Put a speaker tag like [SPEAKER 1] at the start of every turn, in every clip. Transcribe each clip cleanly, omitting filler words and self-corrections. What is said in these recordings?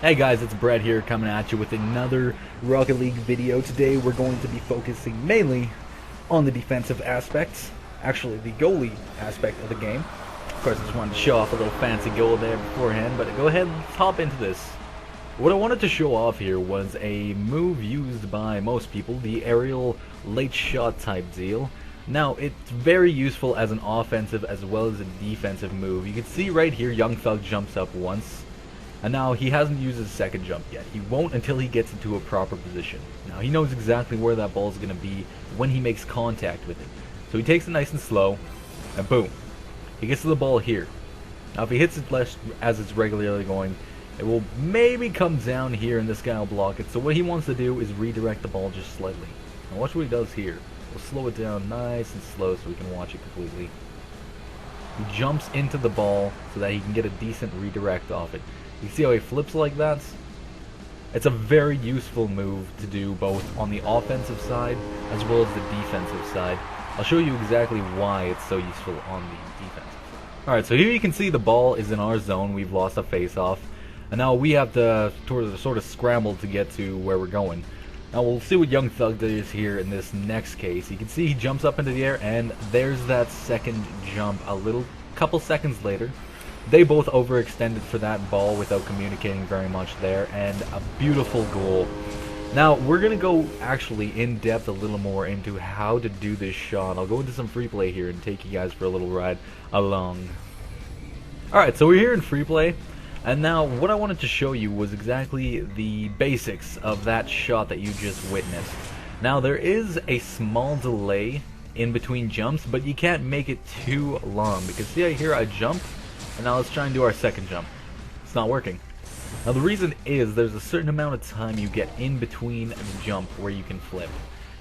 [SPEAKER 1] Hey guys, it's Brett here coming at you with another Rocket League video. Today we're going to be focusing mainly on the defensive aspects, actually the goalie aspect of the game. Of course I just wanted to show off a little fancy goal there beforehand, but go ahead, let's hop into this. What I wanted to show off here was a move used by most people, the aerial late shot type deal. Now, it's very useful as an offensive as well as a defensive move. You can see right here, Young Thug jumps up once. And now he hasn't used his second jump yet. He won't until he gets into a proper position. Now he knows exactly where that ball is going to be when he makes contact with it. So he takes it nice and slow, and boom. He gets to the ball here. Now if he hits it less as it's regularly going, it will maybe come down here and this guy will block it. So what he wants to do is redirect the ball just slightly. Now watch what he does here. We'll slow it down nice and slow so we can watch it completely. He jumps into the ball so that he can get a decent redirect off it. You see how he flips like that? It's a very useful move to do both on the offensive side as well as the defensive side. I'll show you exactly why it's so useful on the defensive side. Alright, so here you can see the ball is in our zone. We've lost a face-off. And now we have to sort of scramble to get to where we're going. Now we'll see what Young Thug does here in this next case. You can see he jumps up into the air and there's that second jump a couple seconds later. They both overextended for that ball without communicating very much there, and a beautiful goal. Now, we're going to go actually in depth a little more into how to do this shot. I'll go into some free play here and take you guys for a little ride along. Alright, so we're here in free play, and now what I wanted to show you was exactly the basics of that shot that you just witnessed. Now, there is a small delay in between jumps, but you can't make it too long, because see here I jump. And now let's try and do our second jump. It's not working. Now the reason is there's a certain amount of time you get in between the jump where you can flip.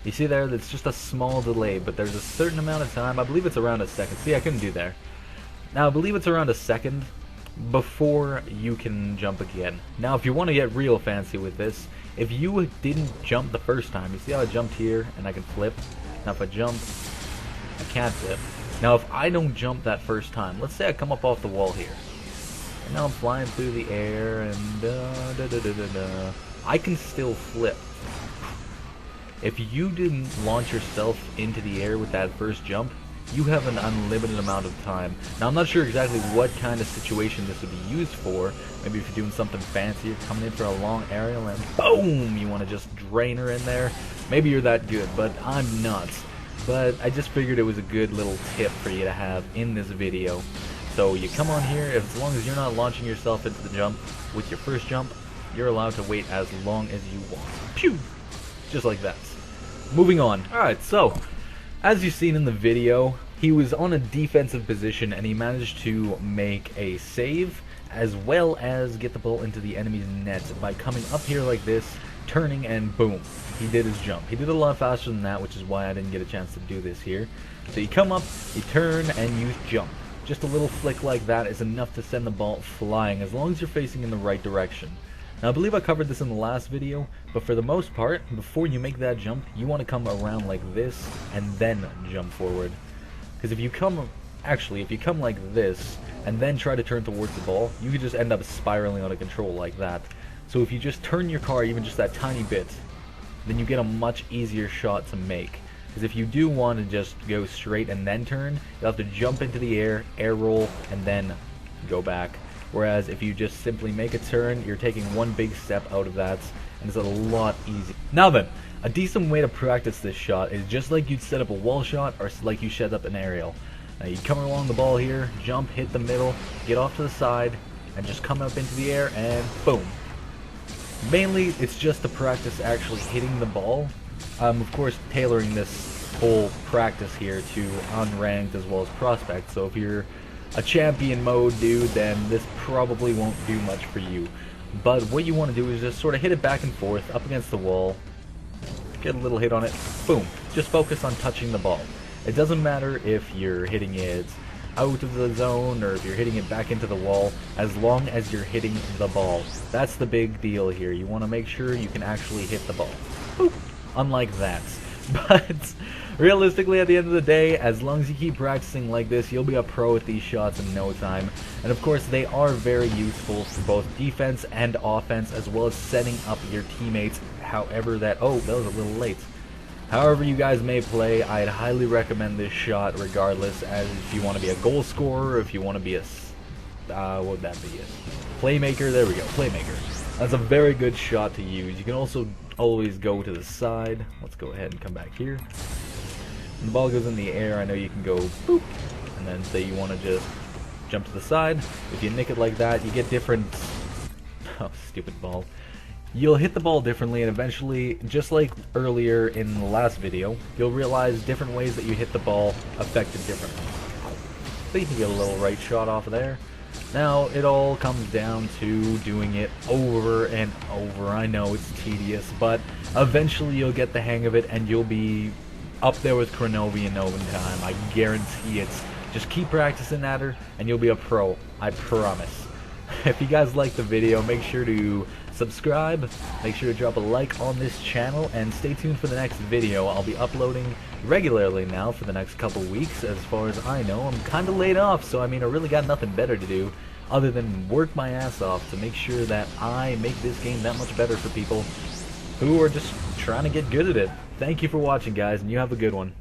[SPEAKER 1] You see there, that's just a small delay, but there's a certain amount of time, I believe it's around a second. See, I couldn't do there. Now I believe it's around a second before you can jump again. Now if you want to get real fancy with this, if you didn't jump the first time, you see how I jumped here and I can flip? Now if I jump, I can't flip. Now if I don't jump that first time, let's say I come up off the wall here, and now I'm flying through the air, and I can still flip. If you didn't launch yourself into the air with that first jump, you have an unlimited amount of time. Now I'm not sure exactly what kind of situation this would be used for. Maybe if you're doing something fancy, you're coming in for a long aerial and boom, you want to just drain her in there. Maybe you're that good, but I'm not. But I just figured it was a good little tip for you to have in this video. So you come on here, as long as you're not launching yourself into the jump with your first jump, you're allowed to wait as long as you want. Pew! Just like that. Moving on. Alright, so, as you've seen in the video, he was on a defensive position and he managed to make a save as well as get the ball into the enemy's net by coming up here like this, turning, and boom, he did his jump. He did it a lot faster than that, which is why I didn't get a chance to do this here. So you come up, you turn, and you jump. Just a little flick like that is enough to send the ball flying, as long as you're facing in the right direction. Now I believe I covered this in the last video, but for the most part, before you make that jump, you want to come around like this, and then jump forward. Because if you come like this, and then try to turn towards the ball, you could just end up spiraling out of control like that. So if you just turn your car even just that tiny bit, then you get a much easier shot to make. Because if you do want to just go straight and then turn, you'll have to jump into the air roll, and then go back. Whereas if you just simply make a turn, you're taking one big step out of that, and it's a lot easier. Now then, a decent way to practice this shot is just like you'd set up a wall shot or like you set up an aerial. Now you come along the ball here, jump, hit the middle, get off to the side, and just come up into the air, and boom. Mainly, it's just to practice actually hitting the ball. Of course, tailoring this whole practice here to unranked as well as prospect. So if you're a champion mode dude, then this probably won't do much for you. But what you want to do is just sort of hit it back and forth, up against the wall, get a little hit on it, boom. Just focus on touching the ball. It doesn't matter if you're hitting it out of the zone or if you're hitting it back into the wall, as long as you're hitting the ball. That's the big deal here. You want to make sure you can actually hit the ball. Boop. Unlike that. But realistically, at the end of the day, as long as you keep practicing like this, you'll be a pro at these shots in no time. And of course, they are very useful for both defense and offense, as well as setting up your teammates however that... Oh, that was a little late. However you guys may play, I'd highly recommend this shot regardless, as if you want to be a goal scorer, if you want to be a... what would that be? A playmaker? There we go, playmaker. That's a very good shot to use. You can also always go to the side. Let's go ahead and come back here. When the ball goes in the air, I know you can go boop, and then say you want to just jump to the side. If you nick it like that, you get different... Oh, stupid ball. You'll hit the ball differently, and eventually, just like earlier in the last video, you'll realize different ways that you hit the ball affect it differently. So you can get a little right shot off of there. Now, it all comes down to doing it over and over. I know it's tedious, but eventually you'll get the hang of it, and you'll be up there with Kronovi in no time. I guarantee it. Just keep practicing at her, and you'll be a pro. I promise. If you guys like the video, make sure to subscribe, make sure to drop a like on this channel, and stay tuned for the next video. I'll be uploading regularly now for the next couple weeks. As far as I know, I'm kind of laid off, so I mean, I really got nothing better to do other than work my ass off to make sure that I make this game that much better for people who are just trying to get good at it. Thank you for watching, guys, and you have a good one.